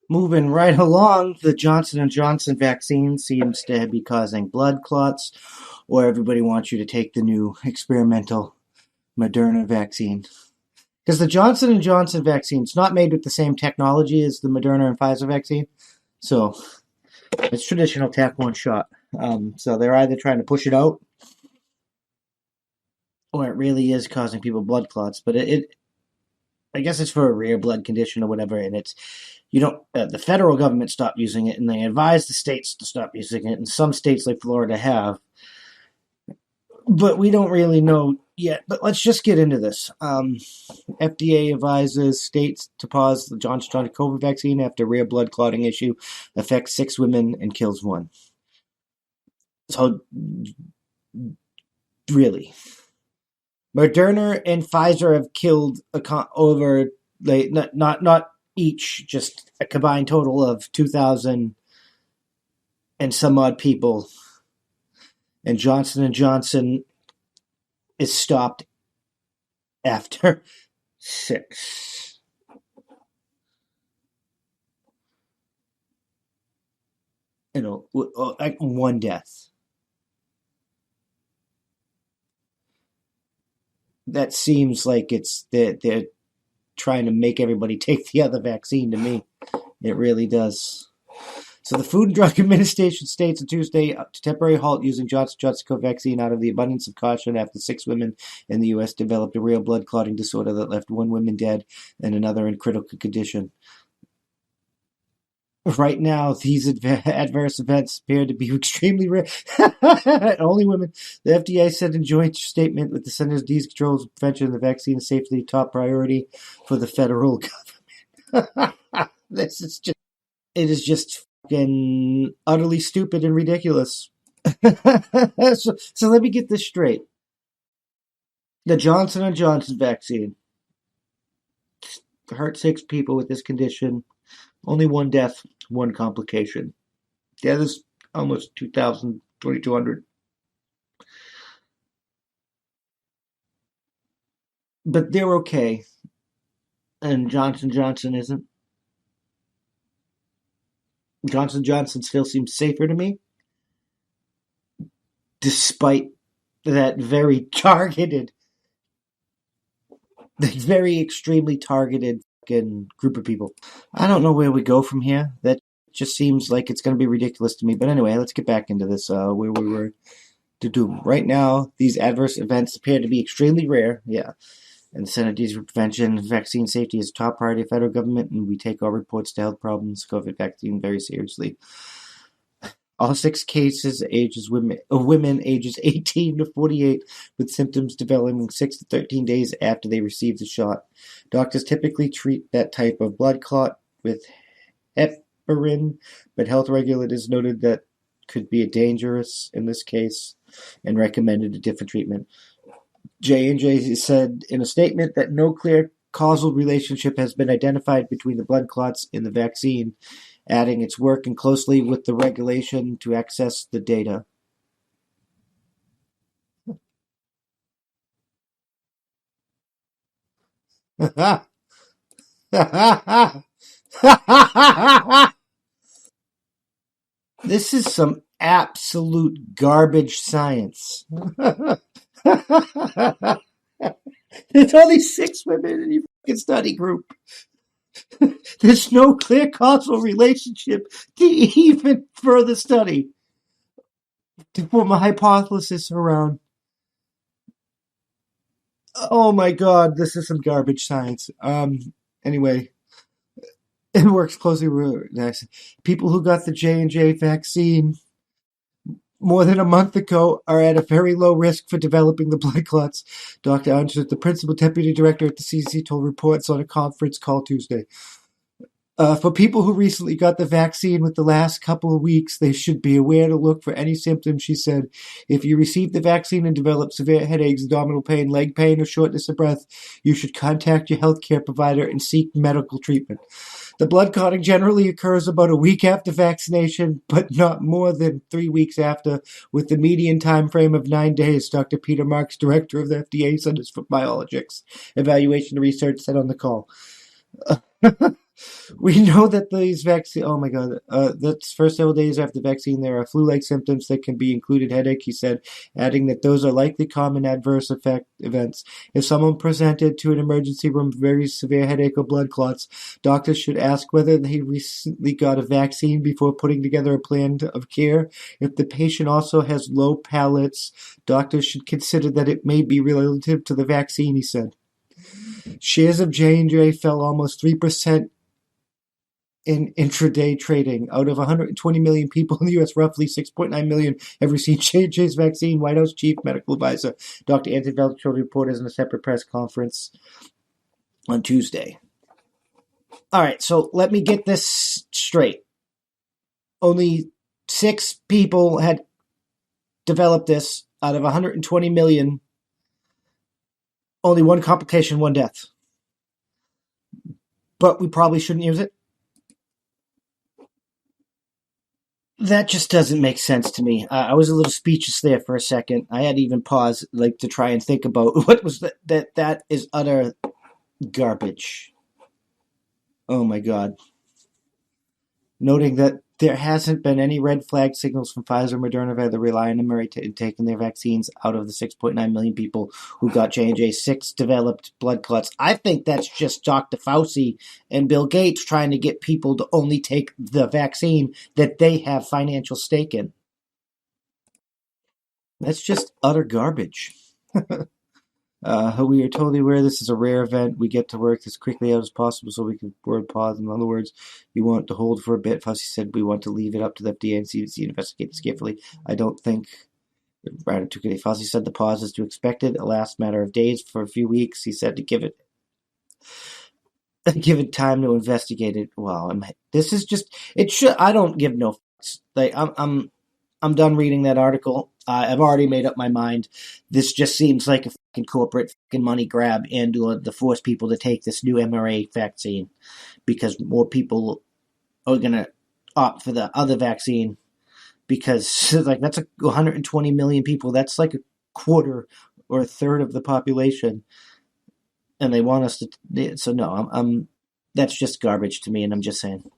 Moving right along, the Johnson & Johnson vaccine seems to be causing blood clots, or everybody wants you to take the new experimental Moderna vaccine. Because the Johnson & Johnson vaccine is not made with the same technology as the Moderna and Pfizer vaccine. So it's traditional tack one shot. So they're either trying to push it out, or it really is causing people blood clots. But I guess it's for a rare blood condition or whatever, and it's you don't. The federal government stopped using it, and they advised the states to stop using it. And some states like Florida have, but we don't really know yet. But let's just get into this. FDA advises states to pause the Johnson & Johnson COVID vaccine after rare blood clotting issue affects 6 women and kills 1. So, really, Moderna and Pfizer have killed over not each, just a combined total of 2,000 and some odd people. And Johnson & Johnson is stopped after 6. Like 1 death. That seems like they're trying to make everybody take the other vaccine to me. It really does. So the Food and Drug Administration states on Tuesday to temporary halt using Johnson & Johnson COVID vaccine out of the abundance of caution after 6 women in the U.S. developed a rare blood clotting disorder that left 1 woman dead and another in critical condition. Right now, these adverse events appear to be extremely rare. Only women. The FDA said in a joint statement with the Centers for Disease Control and Prevention, the vaccine is safely top priority for the federal government. It is just fucking utterly stupid and ridiculous. So let me get this straight. The Johnson & Johnson vaccine hurt 6 people with this condition. Only 1 death, 1 complication. The others, almost 2,000, 2,200. But they're okay. And Johnson & Johnson isn't. Johnson & Johnson still seems safer to me. Despite that very extremely targeted group of people. I don't know where we go from here. That just seems like it's going to be ridiculous to me. But anyway, let's get back into this. Where we were to do right now. These adverse events appear to be extremely rare. Yeah. And the Center for Prevention vaccine safety is top priority of federal government, and we take all reports to health problems COVID vaccine very seriously. All 6 cases women ages 18 to 48 with symptoms developing 6 to 13 days after they received the shot. Doctors typically treat that type of blood clot with heparin, but health regulators noted that could be dangerous in this case and recommended a different treatment. J&J said in a statement that no clear causal relationship has been identified between the blood clots and the vaccine, adding it's working closely with the regulation to access the data. This is some absolute garbage science. There's only 6 women in your fucking study group. There's no clear causal relationship to even further study to form a hypothesis around. Oh my god, this is some garbage science. Anyway, it works closely with people who got the J&J vaccine more than a month ago are at a very low risk for developing the blood clots. Dr. Andrews, the principal deputy director at the CDC, told reports on a conference call Tuesday. For people who recently got the vaccine with the last couple of weeks, they should be aware to look for any symptoms, she said. If you received the vaccine and developed severe headaches, abdominal pain, leg pain, or shortness of breath, you should contact your healthcare provider and seek medical treatment. The blood clotting generally occurs about a week after vaccination, but not more than 3 weeks after, with the median time frame of 9 days, Dr. Peter Marks, director of the FDA Centers for Biologics Evaluation and Research, said on the call. We know that these vaccine. Oh my god! That's first several days after the vaccine. There are flu-like symptoms that can be included headache. He said, adding that those are likely common adverse effect events. If someone presented to an emergency room with very severe headache or blood clots, doctors should ask whether they recently got a vaccine before putting together a plan of care. If the patient also has low palates, doctors should consider that it may be relative to the vaccine. He said. Shares of J&J fell almost 3% in intraday trading. Out of 120 million people in the U.S., roughly 6.9 million have received J&J's vaccine. White House Chief Medical Advisor Dr. Anthony Fauci told reporters in a separate press conference on Tuesday. All right, so let me get this straight. Only 6 people had developed this out of 120 million. Only one complication, one death. But we probably shouldn't use it. That just doesn't make sense to me. I was a little speechless there for a second. I had to even pause, like, to try and think about what was that. That is utter garbage. Oh my god! Noting that there hasn't been any red flag signals from Pfizer, Moderna, that rely on America in taking their vaccines out of the 6.9 million people who got J&J 6 developed blood clots. I think that's just Dr. Fauci and Bill Gates trying to get people to only take the vaccine that they have financial stake in. That's just utter garbage. We are totally aware this is a rare event. We get to work as quickly as possible so we can word pause. In other words, we want to hold for a bit. Fauci said we want to leave it up to the FDA and CDC to investigate this carefully. I don't think. Fauci said the pause is to expected. A last matter of days for a few weeks. He said to give it time to investigate it. Well, this is just it. Should I don't give no fucks. Like I'm done reading that article. I've already made up my mind. This just seems like a fucking corporate fucking money grab and to force people to take this new mRNA vaccine because more people are going to opt for the other vaccine because like that's 120 million people. That's like a quarter or a third of the population, and they want us to. So no, I'm that's just garbage to me, and I'm just saying.